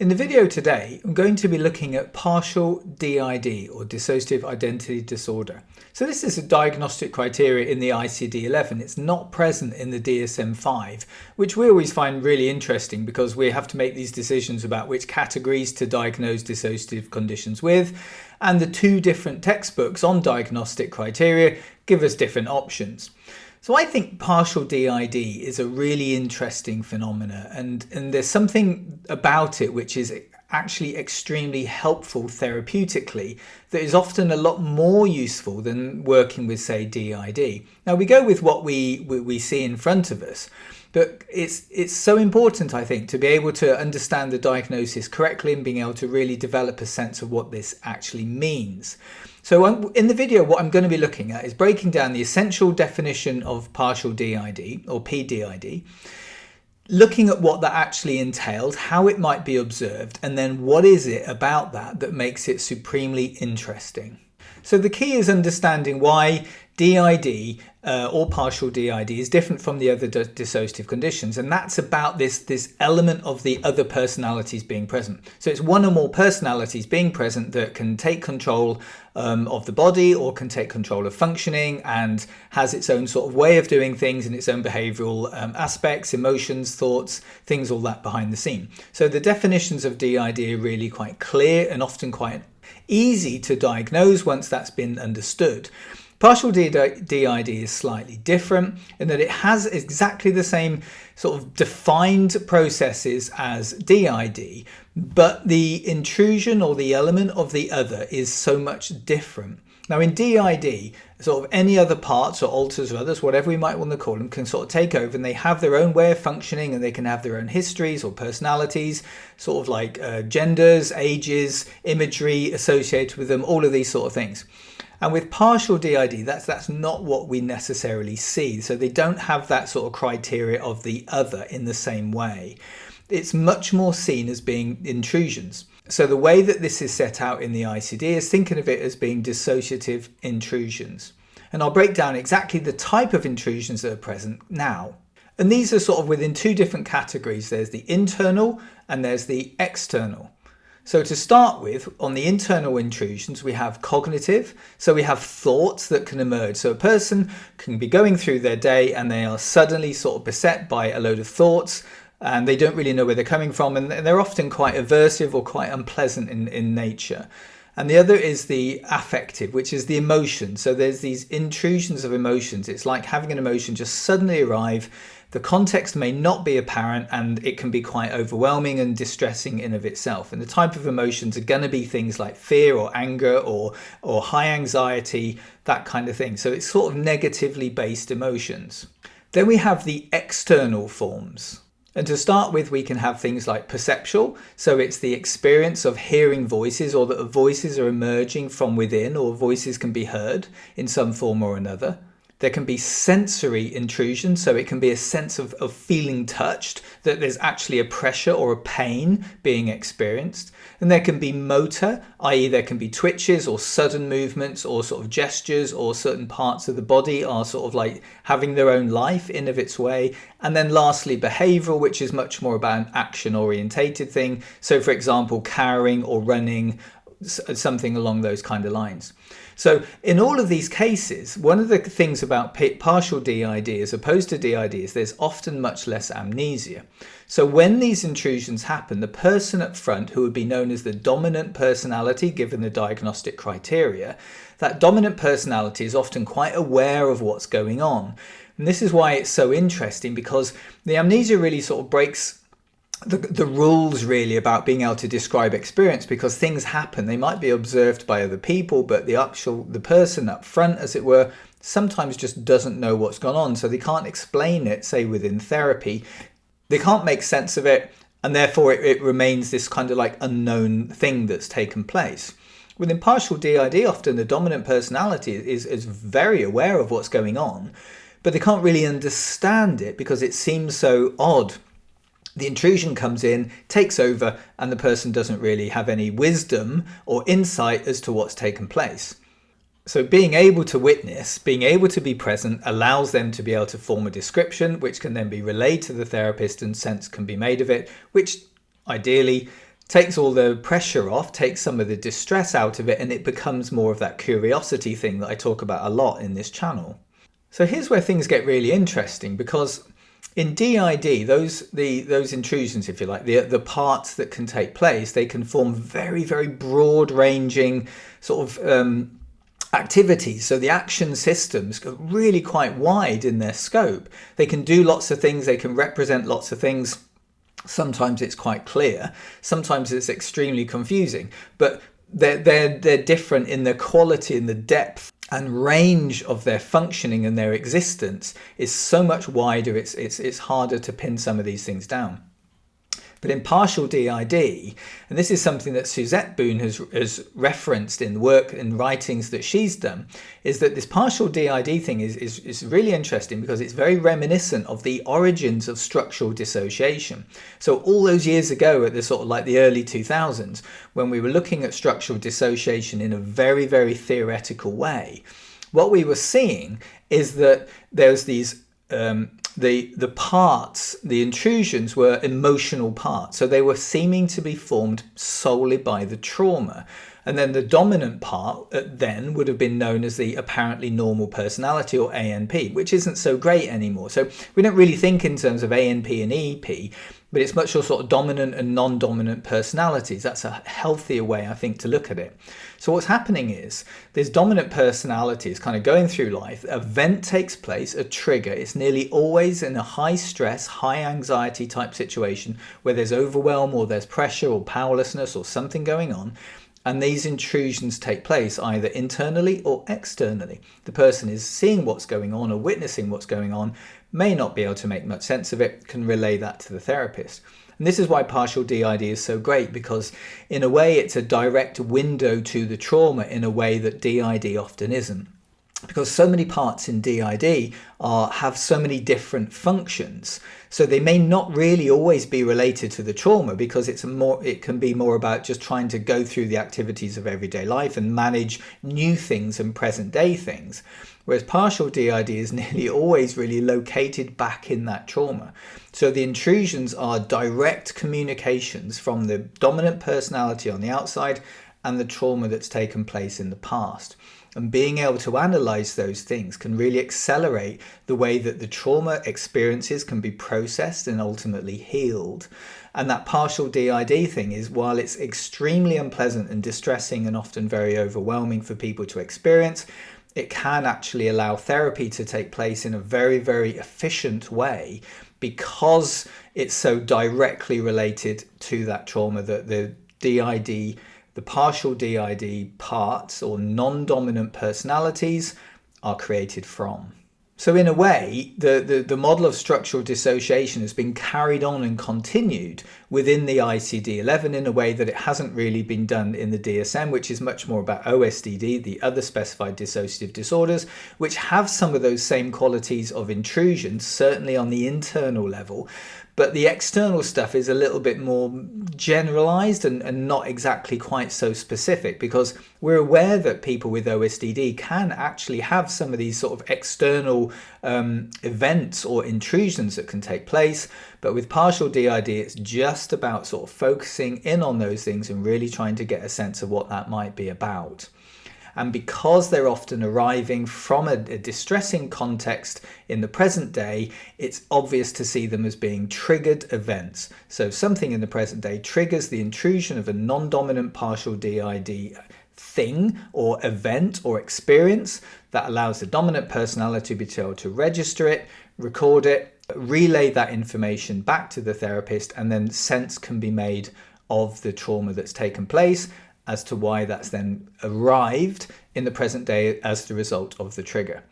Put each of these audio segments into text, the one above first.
In the video today, I'm going to be looking at partial DID or Dissociative Identity Disorder. So this is a diagnostic criteria in the ICD-11. It's not present in the DSM-V, which we always find really interesting because we have to make these decisions about which categories to diagnose dissociative conditions with, and the two different textbooks on diagnostic criteria give us different options. So I think partial DID is a really interesting phenomena, and there's something about it which is actually extremely helpful therapeutically that is often a lot more useful than working with, say, DID. Now we go with what we see in front of us, but it's so important, I think, to be able to understand the diagnosis correctly and being able to really develop a sense of what this actually means. So in the video, what I'm going to be looking at is breaking down the essential definition of partial DID or PDID, looking at what that actually entails, how it might be observed, and then what is it about that makes it supremely interesting. So the key is understanding why DID or partial DID is different from the other dissociative conditions, and that's about this element of the other personalities being present. So it's one or more personalities being present that can take control of the body or can take control of functioning and has its own sort of way of doing things and its own behavioral aspects, emotions, thoughts, things all that behind the scene. So the definitions of DID are really quite clear and often quite easy to diagnose once that's been understood. Partial DID is slightly different in that it has exactly the same sort of defined processes as DID, but the intrusion or the element of the other is so much different. Now in DID, sort of any other parts or alters or others, whatever we might want to call them, can sort of take over, and they have their own way of functioning, and they can have their own histories or personalities, sort of like genders, ages, imagery associated with them, all of these sort of things. And with partial DID, that's not what we necessarily see. So they don't have that sort of criteria of the other in the same way. It's much more seen as being intrusions. So the way that this is set out in the ICD is thinking of it as being dissociative intrusions. And I'll break down exactly the type of intrusions that are present now. And these are sort of within two different categories. There's the internal and there's the external. So to start with, on the internal intrusions, we have cognitive. So we have thoughts that can emerge. So a person can be going through their day and they are suddenly sort of beset by a load of thoughts, and they don't really know where they're coming from, and they're often quite aversive or quite unpleasant in nature. And the other is the affective, which is the emotion. So there's these intrusions of emotions. It's like having an emotion just suddenly arrive. The context may not be apparent, and it can be quite overwhelming and distressing in of itself. And the type of emotions are going to be things like fear or anger or high anxiety, that kind of thing. So it's sort of negatively based emotions. Then we have the external forms. And to start with, we can have things like perceptual. So it's the experience of hearing voices, or that voices are emerging from within, or voices can be heard in some form or another. There can be sensory intrusion, so it can be a sense of feeling touched, that there's actually a pressure or a pain being experienced. And there can be motor, i.e. there can be twitches or sudden movements or sort of gestures, or certain parts of the body are sort of like having their own life in of its way. And then lastly, behavioral, which is much more about an action orientated thing. So for example, cowering or running, something along those kind of lines. So in all of these cases, one of the things about partial DID as opposed to DID is there's often much less amnesia. So when these intrusions happen, the person up front, who would be known as the dominant personality given the diagnostic criteria, that dominant personality is often quite aware of what's going on. And this is why it's so interesting, because the amnesia really sort of breaks the rules really about being able to describe experience, because things happen. They might be observed by other people, but the person up front, as it were, sometimes just doesn't know what's gone on. So they can't explain it, say within therapy. They can't make sense of it, and therefore it remains this kind of like unknown thing that's taken place. Within partial DID, often the dominant personality is very aware of what's going on, but they can't really understand it because it seems so odd. The intrusion comes in, takes over, and the person doesn't really have any wisdom or insight as to what's taken place. So being able to witness, being able to be present, allows them to be able to form a description, which can then be relayed to the therapist and sense can be made of it, which ideally takes all the pressure off, takes some of the distress out of it, and it becomes more of that curiosity thing that I talk about a lot in this channel. So here's where things get really interesting, because in DID, those intrusions, if you like, the parts that can take place, they can form very, very broad-ranging sort of activities. So the action systems go really quite wide in their scope. They can do lots of things, they can represent lots of things. Sometimes it's quite clear, sometimes it's extremely confusing, but they're different in their quality and the depth and range of their functioning, and their existence is so much wider, it's harder to pin some of these things down. But in partial DID, and this is something that Suzette Boone has referenced in work and writings that she's done, is that this partial DID thing is really interesting because it's very reminiscent of the origins of structural dissociation. So all those years ago, at the sort of like the early 2000s, when we were looking at structural dissociation in a very, very theoretical way, what we were seeing is that there's these the parts, the intrusions were emotional parts. So they were seeming to be formed solely by the trauma. And then the dominant part then would have been known as the apparently normal personality, or ANP, which isn't so great anymore. So we don't really think in terms of ANP and EP, but it's much more sort of dominant and non-dominant personalities. That's a healthier way, I think, to look at it. So what's happening is this dominant personality is kind of going through life. An event takes place, a trigger. It's nearly always in a high stress, high anxiety type situation where there's overwhelm or there's pressure or powerlessness or something going on. And these intrusions take place either internally or externally. The person is seeing what's going on or witnessing what's going on, may not be able to make much sense of it, can relay that to the therapist. And this is why partial DID is so great, because in a way it's a direct window to the trauma in a way that DID often isn't. Because so many parts in DID have so many different functions, so they may not really always be related to the trauma, because it can be more about just trying to go through the activities of everyday life and manage new things and present day things. Whereas partial DID is nearly always really located back in that trauma. So the intrusions are direct communications from the dominant personality on the outside and the trauma that's taken place in the past. And being able to analyze those things can really accelerate the way that the trauma experiences can be processed and ultimately healed. And that partial DID thing is, while it's extremely unpleasant and distressing and often very overwhelming for people to experience, it can actually allow therapy to take place in a very, very efficient way, because it's so directly related to that trauma that the DID, the partial DID parts or non-dominant personalities are created from. So in a way, the model of structural dissociation has been carried on and continued within the ICD-11 in a way that it hasn't really been done in the DSM, which is much more about OSDD, the Other Specified Dissociative Disorders, which have some of those same qualities of intrusion, certainly on the internal level. But the external stuff is a little bit more generalized and not exactly quite so specific, because we're aware that people with OSDD can actually have some of these sort of external events or intrusions that can take place. But with partial DID, it's just about sort of focusing in on those things and really trying to get a sense of what that might be about. And because they're often arriving from a distressing context in the present day, it's obvious to see them as being triggered events. So something in the present day triggers the intrusion of a non-dominant partial DID thing or event or experience that allows the dominant personality to be able to register it, record it, relay that information back to the therapist, and then sense can be made of the trauma that's taken place as to why that's then arrived in the present day as the result of the trigger.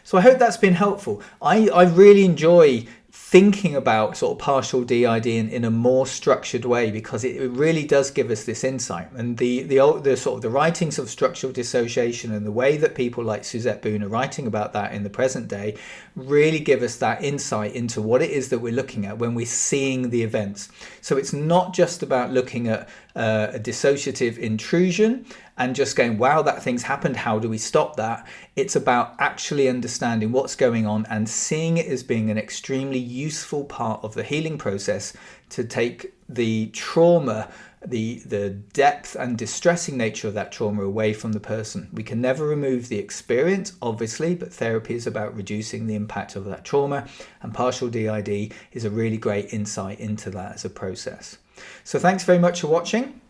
So I hope that's been helpful. I really enjoy thinking about sort of partial DID in a more structured way, because it really does give us this insight. And the sort of the writings of structural dissociation and the way that people like Suzette Boone are writing about that in the present day really give us that insight into what it is that we're looking at when we're seeing the events. So it's not just about looking at a dissociative intrusion and just going, wow, that thing's happened, how do we stop that? It's about actually understanding what's going on and seeing it as being an extremely useful part of the healing process to take the trauma, the depth and distressing nature of that trauma away from the person. We can never remove the experience, obviously, but therapy is about reducing the impact of that trauma, and partial DID is a really great insight into that as a process. So thanks very much for watching.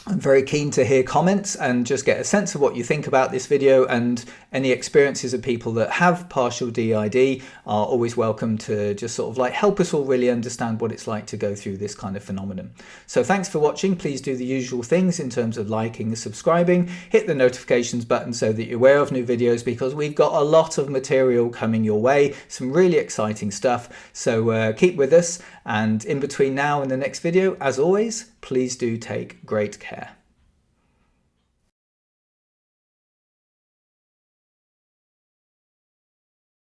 I'm very keen to hear comments and just get a sense of what you think about this video, and any experiences of people that have partial DID are always welcome to just sort of like help us all really understand what it's like to go through this kind of phenomenon. So thanks for watching. Please do the usual things in terms of liking and subscribing, hit the notifications button so that you're aware of new videos, because we've got a lot of material coming your way, some really exciting stuff. So keep with us, and in between now and the next video, as always, please do take great care.